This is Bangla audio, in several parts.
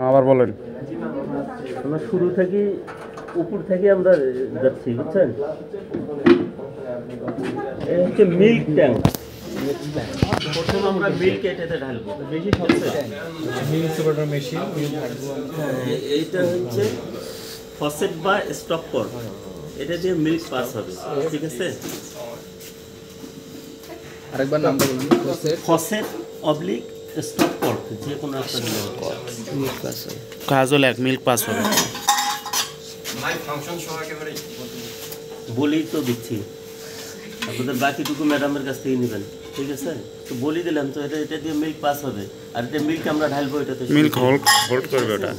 আবার বলেন। আমরা শুরু থেকে উপর থেকে আমরা যাচ্ছি, বুঝছেন? এই হচ্ছে মিল্ক ট্যাঙ্ক। প্রথম আমরা মিল্ক এটাতে ঢালবো। মিল্ক সেপারেটর মেশিন এইটা হচ্ছে ফসেট বা স্টপ পট, এটা দিয়ে মিল্ক পাস হবে, ঠিক আছে? আরেকবার নামটা বলুন। ফসেট অবলিক স্টপ পট, যে কোনো একটা মিল্ক পাস কাজল এক মিল্ক পাস হবে। বলি তো দিচ্ছি, আপনাদের বাকিটুকু ম্যাডামের কাছ থেকে নেবেন, ঠিক আছে? তো বলি দিলাম তো, এটা দিয়ে মিল্ক পাস হবে, আর এটা মিল্ক আমরা ঢালবো এটাতে। মিল্ক হোল্ড করবে ওটা।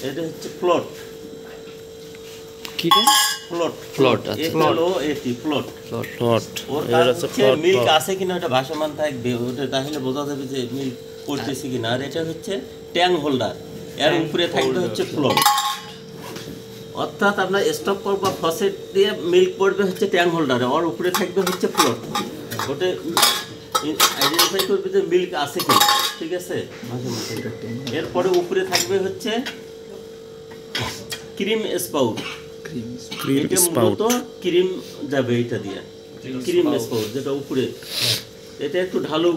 এটা হচ্ছে প্লট। কিটা? প্লট প্লট, এ আচ্ছা। হলো এটি প্লট। প্লট ওর এটা কাজ হচ্ছে হচ্ছে প্লট। মিল্ক আছে কিনা ওটা ভাসমান থাকবে, ওটা তাহলে বোঝা যাবে যে মিল্ক পড়তেছে কিনা। আর এটা হচ্ছে ট্যাং হোল্ডার, এর উপরে থাকবে হচ্ছে প্লট। অর্থাৎ আপনার স্টপ পট বা ফসেট দিয়ে মিল্ক পড়বে হচ্ছে ট্যাং হোল্ডারে, ওর উপরে থাকবে হচ্ছে প্লট। ওটা আইডেন্টিফাই করবে যে মিল্ক আছে কিনা, ঠিক আছে? এরপরে উপরে থাকবে হচ্ছে ক্রিম স্পাউট। ক্রিম এটা স্পাউট। মূলত ক্রিম যাবে এটা দিয়ে, ক্রিম স্পাউট যেটা উপরে, এটা একটু ঢালু,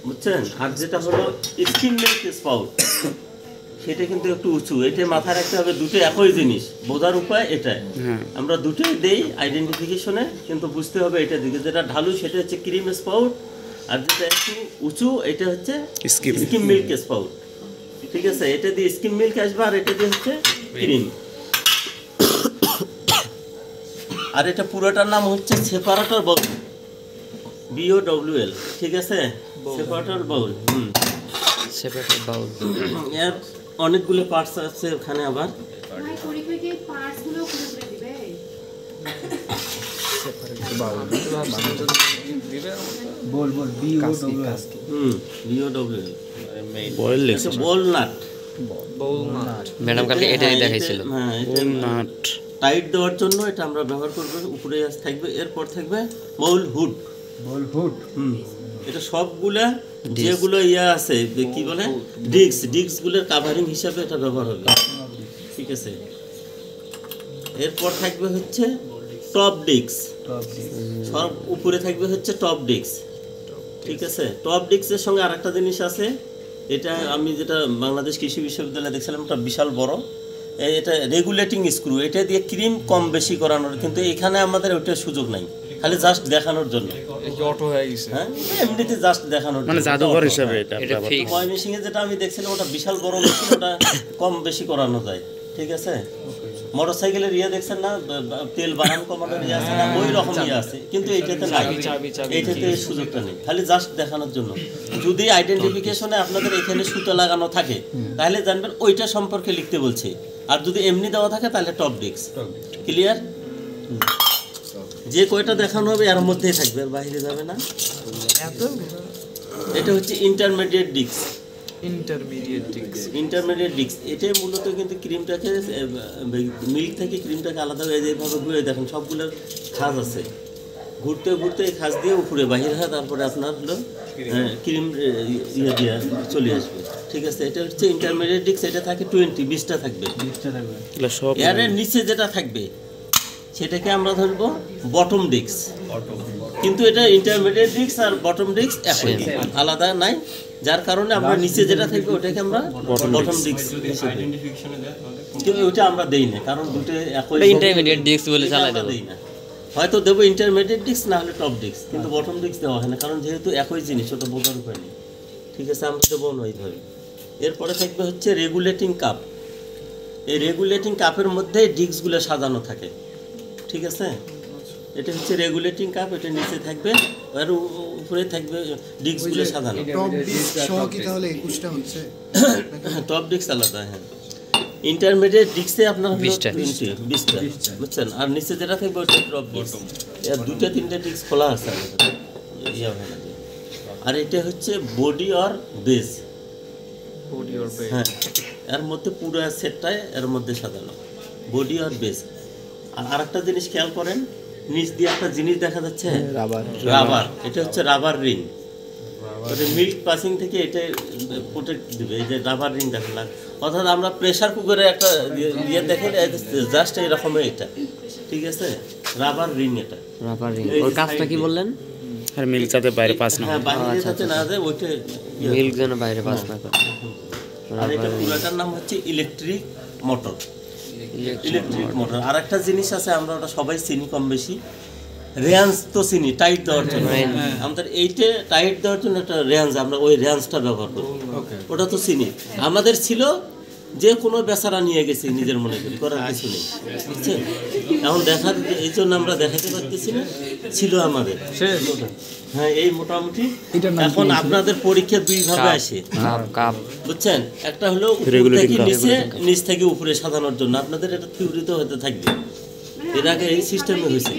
বুঝছেন? আর যেটা হলো স্কিম মিল্ক স্পাউট, সেটা কিন্তু একটু উঁচু। এটা মাথায় রাখতে হবে, দুটো একই জিনিস, বোঝার উপায় এটাই। হ্যাঁ আমরা দুটোই দেই আইডেন্টিফিকেশনে, কিন্তু বুঝতে হবে এটা দিকে। যেটা ঢালু সেটা হচ্ছে ক্রিম স্পাউট, আর যেটা একটু উঁচু এটা হচ্ছে স্কিম মিল্ক স্পাউট, ঠিক আছে? এটা দিয়ে স্কিম মিল্ক আসবে, আর এটা দিয়ে হচ্ছে ক্রিম। আর এটা পুরোটার নাম হচ্ছে সেপারেটর বাউল, BOWL, ঠিক আছে? সেপারেটর বাউল। সেপারেটর বাউল। এর অনেকগুলো পার্টস আছে ওখানে আবার। সেপারেটর বাউল বল BOWL বয়েল আচ্ছা, বল নাট। ম্যাডাম কালকে এটাই হ্যাঁ, দেখাইছিল। হ্যাঁ, বল নাট। টাইট দেওয়ার জন্য এটা আমরা ব্যবহার করব। উপরে থাকবে, এরপর থাকবে বাউল হুড। এটা সবগুলা যেগুলো আছে কি বলে ডিস্কগুলোর কাভারিং হিসাবে এটা ব্যবহার হবে, ঠিক আছে? এরপর থাকবে হচ্ছে টপ ডিস্ক, সব উপরে থাকবে হচ্ছে টপ ডিস্ক, ঠিক আছে? টপ ডিস্কের সঙ্গে আরেকটা জিনিস আছে, এটা আমি যেটা বাংলাদেশ কৃষি বিশ্ববিদ্যালয়ে দেখছিলাম, এটা বিশাল বড়। এটা রেগুলেটিং স্ক্রু, এটা দিয়ে ক্রিম কম বেশি করানোর, কিন্তু এখানে আমাদের ওইটার সুযোগ নাই, খালি জাস্ট দেখানোর জন্য। অটো হয়ে গেছে। হ্যাঁ, এমনিতে জাস্ট দেখানোর মানে জন্য। জাদুঘর হিসাবে এটা এটা ব্যবহার। ফিক্স। ময়মনসিংহে যেটা আমি দেখছিলাম ওটা বিশাল বড় মেশিন, ওটা কম বেশি করানো যায়, ঠিক আছে? মোটরসাইকেলের দেখছেন না, তেল বানান কমানোর আছে না, ওই রকম আছে, কিন্তু এইটাতে নাই, এইটাতে এই সুযোগটা নেই, খালি জাস্ট দেখানোর জন্য। যদি আইডেন্টিফিকেশনে আপনাদের এখানে সুতো লাগানো থাকে তাহলে জানবেন ওইটা সম্পর্কে লিখতে বলছে, আর যদি এমনি দেওয়া থাকে তাহলে টপ ডিস্ক। ক্লিয়ার? যে কয়টা দেখানো হবে এর মধ্যেই থাকবে, আর বাইরে যাবে না। এটা হচ্ছে ইন্টারমিডিয়েট ডিস্ক। ইন্টারমিডিয়েট ডিস্ক এটা মূলত কিন্তু ক্রিমটাকে মিল্ক থেকে ক্রিমটাকে আলাদা হয়ে যেভাবে ঘুরে দেখেন, সবগুলোর খাজ আছে, ঘুরতে ঘুরতে এই খাজ দিয়ে উপরে বাহির হয়, তারপরে আপনার হলো ক্রিম দিয়ে চলে আসবে, ঠিক আছে? এটা হচ্ছে ইন্টারমিডিয়েট ডিস্ক। এটা থাকে 20টা থাকবে। এগুলো সব এর নিচে যেটা থাকবে সেটাকে আমরা ধরবো বটম ডিস্ক, কিন্তু এটা ইন্টারমিডিয়েট ডিস্ক আর বটম ডিস্ক একই, আলাদা নাই, যার কারণে আমরা নিচে যেটা থাকবে ওটাকে আমরা বটম ডিস্ক হিসেবে, কিন্তু ওটা আমরা দেই না, কারণ দুটো একই ইন্টারমিডিয়েট ডিস্ক বলে এটা চালাই আমরা দেব। দেই না। হয়তো দেবো ইন্টারমিডিয়েট ডিস্ক, না হলে টপ ডিস্ক, কিন্তু বটম ডিস্ক দেওয়া হয় না, কারণ যেহেতু একই জিনিস, ওটা বোঝার উপায় নেই, ঠিক আছে? আমরা দেবো না ওইভাবে। এরপরে থাকবে হচ্ছে রেগুলেটিং কাপ। এই রেগুলেটিং কাপের মধ্যে ডিস্কগুলো সাজানো থাকে, ঠিক আছে? এটা হচ্ছে রেগুলেটিং কাপ, এটা নিচে থাকবে, আর উপরে থাকবে ডিস্কগুলো সাজানো। টপ ডিস্ক সহ কি তাহলে 21টা হচ্ছে? টপ ডিস্ক আলাদা, হ্যাঁ। ইন্টারমিডিয়েট ডিস্কে আপনার হলো 20টা, 20টা, বুঝছেন? আর নিচে যেটা থাকবে ওটা টপ ডিস্ক। এর 2-3টা ডিস্ক খোলা আছে আমাদের, ইয়া হয় না। আর এটা হচ্ছে বডি আর বেস, হ্যাঁ, এর মধ্যে পুরো সেটটাই এর মধ্যে সাজানো, বডি আর বেস। আর আরেকটা জিনিস খেয়াল করেন, নিচ দিয়ে একটা জিনিস দেখা যাচ্ছে, রাবার। এটা হচ্ছে রাবার রিং, ওটা মিল্ক পাসিং থেকে এটা প্রোটেক্ট দিবে। এই যে রাবার রিং দেখেন না, অর্থাৎ আমরা প্রেসার কুকারে একটা ইয়ে দেখেন জাস্ট এরকমের এটা, ঠিক আছে, রাবার রিং এটা। রাবার রিং, ওর কাজটা কি বললেন? আর মিল্ক যাতে বাইরে পাস না হ্যাঁ, বাইরে যাতে না যায় ওইটা। মিল্ক যেন বাইরে পাস না করে। আর এটা পুরোটার নাম হচ্ছে ইলেকট্রিক মোটর। Electric motor. আর একটা জিনিস আছে, আমরা ওটা সবাই চিনি কম বেশি, রেঞ্জ তো চিনি টাইট দেওয়ার জন্য। আমাদের এইটা টাইট দেওয়ার জন্য একটা রেঞ্জ, আমরা ওই রেঞ্জটা ব্যবহার করি, ওটা তো চিনি। আমাদের ছিল যে কোনো বেচারা নিয়ে গেছি নিজের মনে করি, করার কিছু নেই, বুঝছেন? এখন দেখার এই জন্য আমরা দেখাতে পারতেছি না, ছিল আমাদের। হ্যাঁ, এই মোটামুটি এখন আপনাদের পরীক্ষা দুই ভাবে আসে, কাপ বুঝছেন? একটা হলো উপর থেকে নিচে, নিচ থেকে উপরে সাজানোর জন্য। আপনাদের এটা থিওরিতে হতে থাকবে, এর আগে এই সিস্টেমে হয়েছে।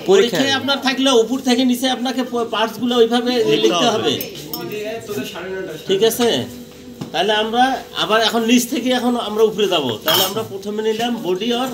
পরীক্ষায় আপনার থাকলে উপর থেকে নিচে আপনাকে পার্টসগুলো ওইভাবে লিখতে হবে, ঠিক আছে? তাহলে আমরা আবার এখন নিচ থেকে এখন আমরা উপরে যাব, তাহলে আমরা প্রথমে নিলাম বডি আর